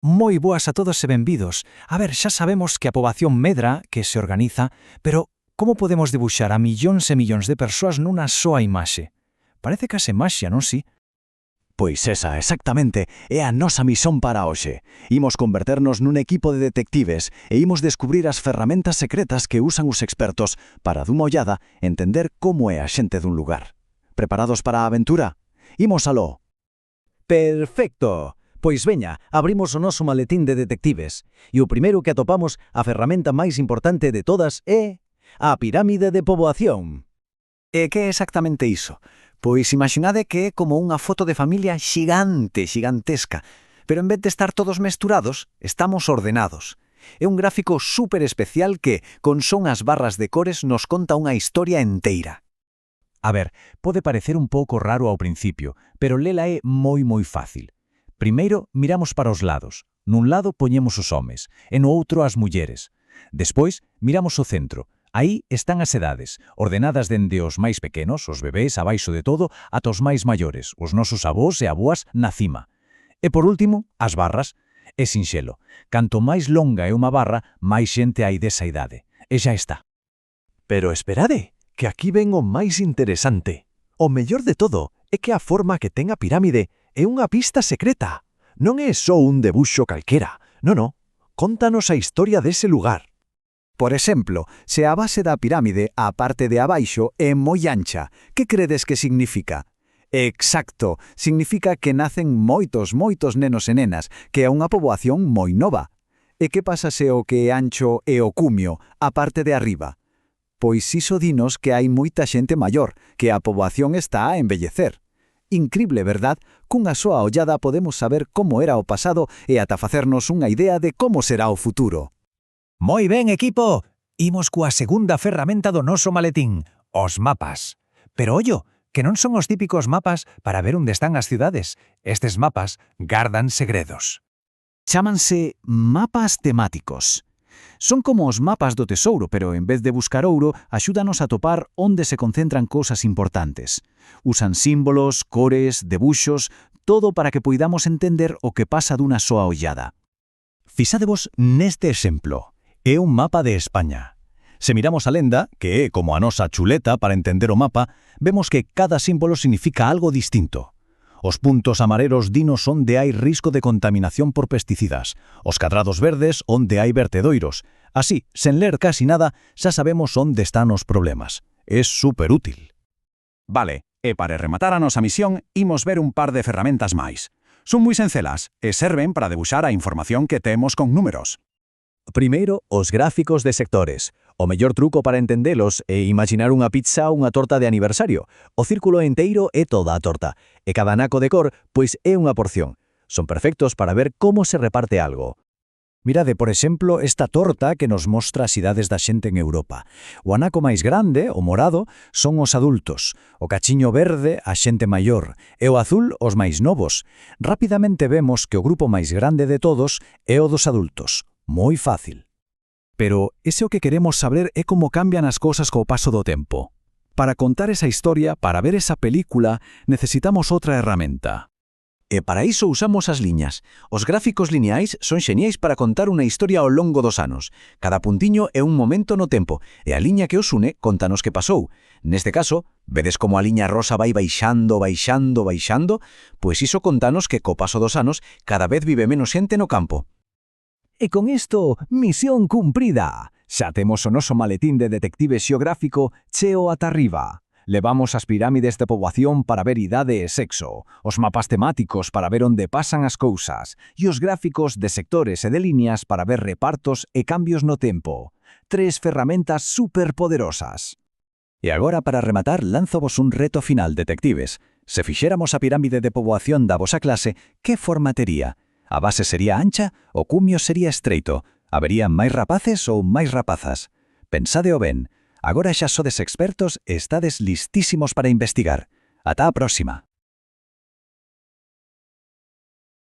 Moi boas a todos e benvidos. A ver, xa sabemos que a poboación medra, que se organiza, pero como podemos dibuixar a millóns e millóns de persoas nunha soa imaxe? Parece case maxia, non si? Pois esa, exactamente, é a nosa misión para hoxe. Imos converternos nun equipo de detectives e imos descubrir as ferramentas secretas que usan os expertos para, dunha ollada, entender como é a xente dun lugar. Preparados para a aventura? Imos aló! Perfecto! Pois veña, abrimos o noso maletín de detectives. E o primeiro que atopamos, a ferramenta máis importante de todas, é a pirámide de poboación. E que é exactamente iso? Pois imaginade que é como unha foto de familia gigantesca, pero en vez de estar todos mesturados, estamos ordenados. É un gráfico super especial que, con só unhas barras de cores, nos conta unha historia enteira. A ver, pode parecer un pouco raro ao principio, pero lela é moi fácil. Primeiro, miramos para os lados. Nun lado poñemos os homes, e no outro as mulleres. Despois, miramos o centro. Aí están as edades, ordenadas dende os máis pequenos, os bebés abaixo de todo, ata os máis maiores, os nosos avós e aboas na cima. E por último, as barras. É sinxelo. Canto máis longa é unha barra, máis xente hai desa idade. E xa está. Pero esperade, que aquí ven o máis interesante. O mellor de todo é que a forma que ten a pirámide é unha pista secreta. Non é só un debuxo calquera. Non. Contanos a historia dese lugar. Por exemplo, se a base da pirámide, a parte de abaixo, é moi ancha, que credes que significa? Exacto, significa que nacen moitos nenos e nenas, que é unha poboación moi nova. E que pasa se o que é ancho é o cumio, a parte de arriba? Pois iso dinos que hai moita xente maior, que a poboación está a envellecer. Incrible, verdad? Cunha soa ollada podemos saber como era o pasado e ata facernos unha idea de como será o futuro. Moi ben, equipo! Imos coa segunda ferramenta do noso maletín, os mapas. Pero ollo, que non son os típicos mapas para ver onde están as cidades. Estes mapas gardan segredos. Chámanse mapas temáticos. Son como os mapas do tesouro, pero en vez de buscar ouro, axúdanos a topar onde se concentran cousas importantes. Usan símbolos, cores, debuxos, todo para que poidamos entender o que pasa dunha soa ollada. Fixadevos neste exemplo. É un mapa de España. Se miramos a lenda, que é como a nosa chuleta para entender o mapa, vemos que cada símbolo significa algo distinto. Os puntos amarelos dinos onde hai risco de contaminación por pesticidas, os cadrados verdes onde hai vertedoiros. Así, sen ler casi nada, xa sabemos onde están os problemas. É superútil. Vale, e para rematar a nosa misión, imos ver un par de ferramentas máis. Son moi sencelas e serven para debuxar a información que temos con números. Primeiro, os gráficos de sectores. O mellor truco para entendelos é imaginar unha pizza ou unha torta de aniversario. O círculo enteiro é toda a torta, e cada naco de cor, pois é unha porción. Son perfectos para ver como se reparte algo. Mirade, por exemplo, esta torta que nos mostra as idades da xente en Europa. O anaco máis grande, o morado, son os adultos. O cachiño verde, a xente maior. E o azul, os máis novos. Rapidamente vemos que o grupo máis grande de todos é o dos adultos. Moi fácil. Pero ese o que queremos saber é como cambian as cousas co paso do tempo. Para contar esa historia, para ver esa película, necesitamos outra herramienta. E para iso usamos as liñas. Os gráficos lineais son xeniais para contar unha historia ao longo dos anos. Cada puntiño é un momento no tempo, e a liña que os une contanos que pasou. Neste caso, vedes como a liña rosa vai baixando, pois iso contanos que co paso dos anos cada vez vive menos xente no campo. E con isto, misión cumprida. Xa temos o noso maletín de detective xeográfico cheo ata arriba. Levamos as pirámides de poboación para ver idade e sexo, os mapas temáticos para ver onde pasan as cousas, e os gráficos de sectores e de líneas para ver repartos e cambios no tempo. 3 ferramentas superpoderosas. E agora, para rematar, lanzovos un reto final, detectives. Se fixéramos a pirámide de poboación da vosa clase, que forma tería? A base sería ancha, o cumio sería estreito. Habería máis rapaces ou máis rapazas? Pensadeo ben. Agora xa sodes expertos e estades listísimos para investigar. Ata a próxima.